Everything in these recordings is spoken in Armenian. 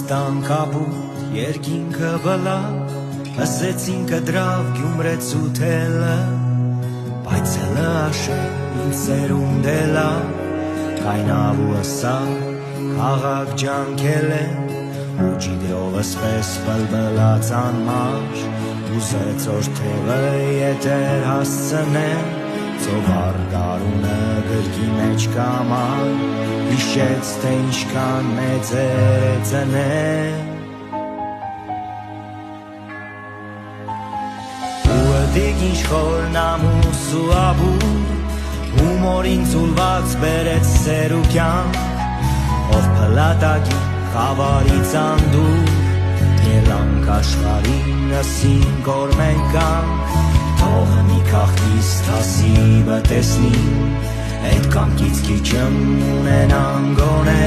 տան կապուտ երկինքը բլա Ասեցին կդրավ գյումրեց ութելը Բայց հլը աշե ինձ սերունդ էլա Կայնավ ու ասա քաղաք ջանքել է Ու ջիգրովս պես բլբլած անմար Ուզեց օրթևըետեր հասցնեմ Ծովար գարունը գրկի մեջ կամար Հիշեց թե ինչքան մեծեր է ծնեմ Ու դիգ ինչ խոր նամուս ու աբուր Հումորին ծուլված բերեց սերուկյան Ով պլատագի խավարից անդուր Ելանք աշխարին նսին կորմենկանք Թողը մի կաղթիս թասիվը տեսնի Այդ կամքից կիչմ ունենան գոնե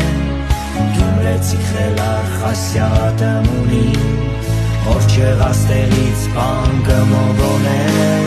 Գյումրեցի խելար խասյատը մունի Որ չեղաստեղից բանկը մոգոն է